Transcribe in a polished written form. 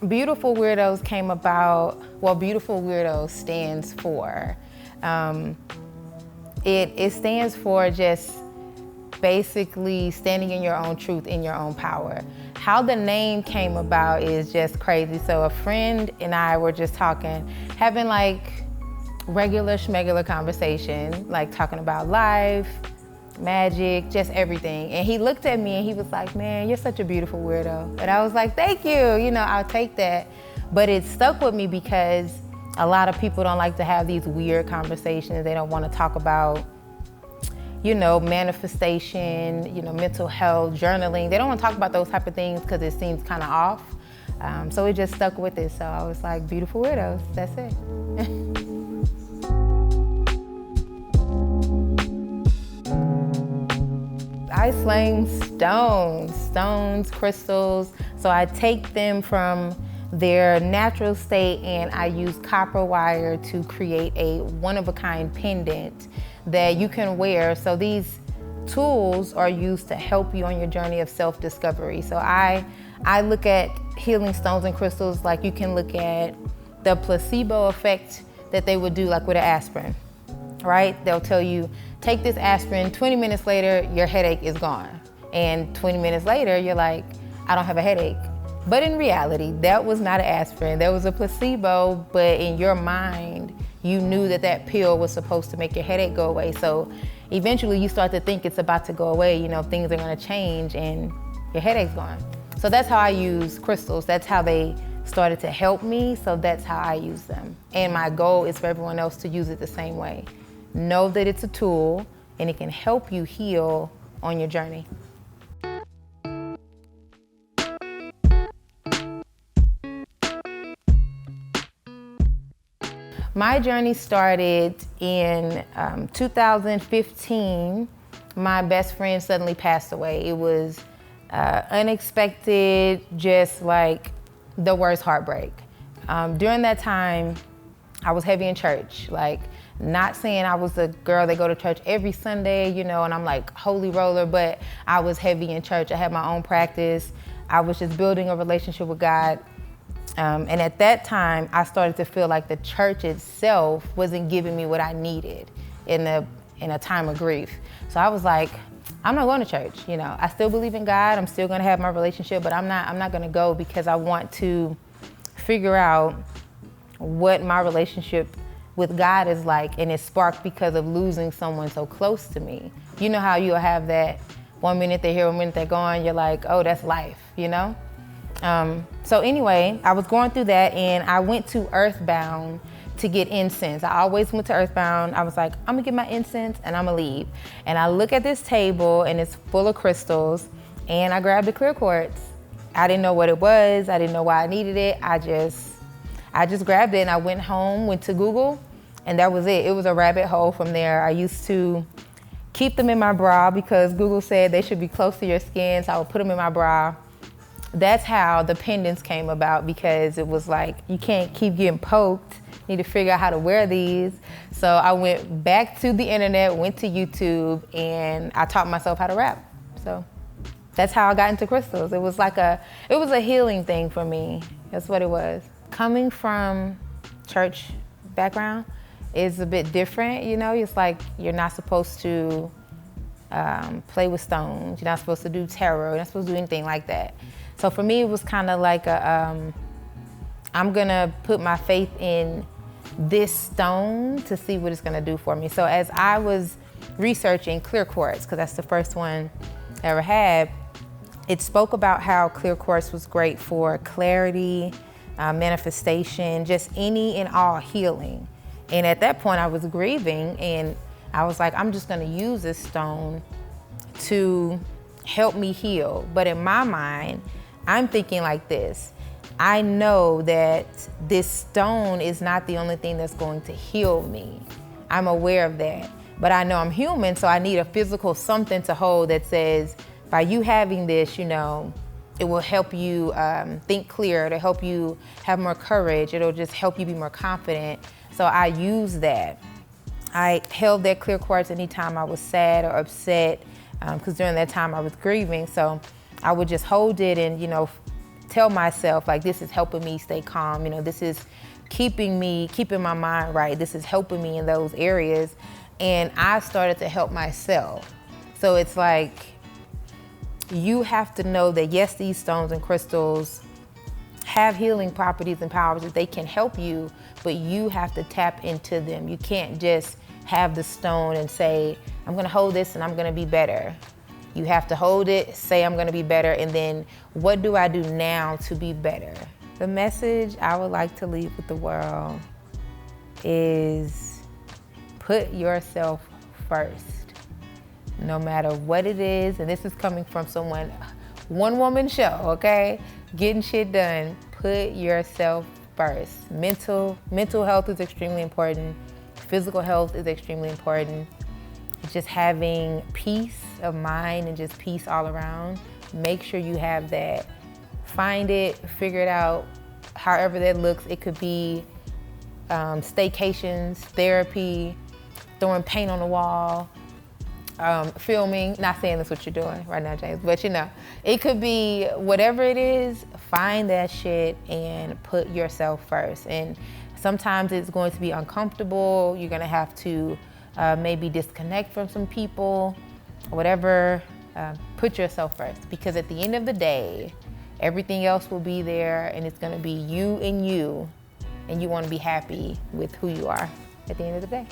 Beautiful Weirdos came about, well, Beautiful Weirdos stands for, it stands for just basically standing in your own truth, in your own power. How the name came about is just crazy. So a friend and I were just talking, having like regular schmegular conversation, like talking about life, magic, just everything. And he looked at me and he was like, man, you're such a beautiful weirdo. And I was like, thank you, I'll take that. But it stuck with me because a lot of people don't like to have these weird conversations. They don't want to talk about, manifestation, mental health, journaling. They don't want to talk about those type of things because it seems kind of off. So it just stuck with it. So I was like, beautiful weirdos, that's it. I slang stones, crystals. So I take them from their natural state and I use copper wire to create a one-of-a-kind pendant that you can wear. So these tools are used to help you on your journey of self-discovery. So I look at healing stones and crystals like you can look at the placebo effect that they would do like with an aspirin, right? They'll tell you, take this aspirin, 20 minutes later, your headache is gone. And 20 minutes later, you're like, I don't have a headache. But in reality, that was not an aspirin, that was a placebo, but in your mind, you knew that that pill was supposed to make your headache go away. So eventually you start to think it's about to go away, things are gonna change and your headache's gone. So that's how I use crystals. That's how they started to help me, so that's how I use them. And my goal is for everyone else to use it the same way. Know that it's a tool and it can help you heal on your journey. My journey started in 2015. My best friend suddenly passed away. It was unexpected, just like the worst heartbreak. During that time, I was heavy in church. Like, not saying I was a girl that go to church every Sunday, and I'm like holy roller, but I was heavy in church. I had my own practice. I was just building a relationship with God. And at that time, I started to feel like the church itself wasn't giving me what I needed in a time of grief. So I was like, I'm not going to church. I still believe in God. I'm still going to have my relationship, but I'm not going to go because I want to figure out what my relationship with God is like, and it sparked because of losing someone so close to me. You know how you'll have that 1 minute they're here, 1 minute they're gone. You're like, oh, that's life, So anyway, I was going through that and I went to Earthbound to get incense. I always went to Earthbound. I was like, I'm gonna get my incense and I'm gonna leave. And I look at this table and it's full of crystals and I grabbed the clear quartz. I didn't know what it was. I didn't know why I needed it. I just grabbed it and I went home, went to Google, and that was it. It was a rabbit hole from there. I used to keep them in my bra because Google said they should be close to your skin, so I would put them in my bra. That's how the pendants came about, because it was like, you can't keep getting poked. You need to figure out how to wear these. So I went back to the internet, went to YouTube, and I taught myself how to rap. So that's how I got into crystals. It was a healing thing for me. That's what it was. Coming from church background is a bit different, It's like you're not supposed to play with stones. You're not supposed to do tarot. You're not supposed to do anything like that. So for me, it was kind of like I'm gonna put my faith in this stone to see what it's gonna do for me. So as I was researching clear quartz, because that's the first one I ever had, it spoke about how clear quartz was great for clarity, manifestation, just any and all healing. And at that point I was grieving and I was like, I'm just gonna use this stone to help me heal. But in my mind, I'm thinking like this. I know that this stone is not the only thing that's going to heal me. I'm aware of that. But I know I'm human, so I need a physical something to hold that says, by you having this, it will help you think clearer, it'll help you have more courage, it'll just help you be more confident. So I use that. I held that clear quartz anytime I was sad or upset, because during that time I was grieving. So I would just hold it and, tell myself, like, this is helping me stay calm. You know, this is keeping my mind right. This is helping me in those areas. And I started to help myself. So it's like, you have to know that yes, these stones and crystals have healing properties and powers that they can help you, but you have to tap into them. You can't just have the stone and say, I'm gonna hold this and I'm gonna be better. You have to hold it, say I'm gonna be better, and then what do I do now to be better? The message I would like to leave with the world is put yourself first. No matter what it is, and this is coming from someone, one woman show, okay? Getting shit done, put yourself first. Mental health is extremely important. Physical health is extremely important. Just having peace of mind and just peace all around. Make sure you have that. Find it, figure it out, however that looks. It could be staycations, therapy, throwing paint on the wall, filming. Not saying that's what you're doing right now, James, but you know, it could be whatever it is. Find that shit and put yourself first. And sometimes it's going to be uncomfortable. You're gonna have to maybe disconnect from some people, whatever. Put yourself first, because at the end of the day, everything else will be there, and it's gonna be you, and you want to be happy with who you are at the end of the day.